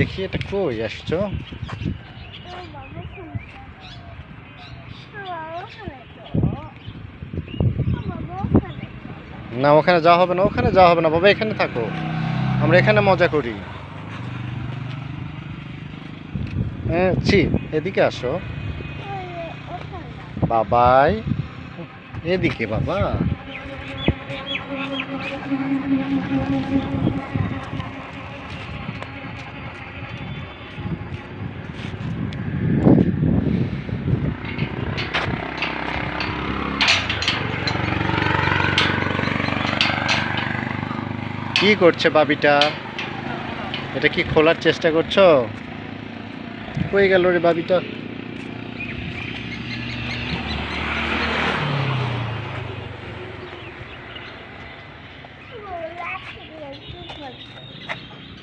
দেখি এটা কই আসছো? না ওখানে যাওয়া হবে না, ওখানে যাওয়া হবে না বাবা, এখানে থাকো, আমরা এখানে মজা করি। হ্যাঁ ছি, এদিকে আসো বাবাই, এদিকে বাবা। কি করছে বাবিটা? এটা কি খোলার চেষ্টা করছো? কই গেল রে বাবিটা?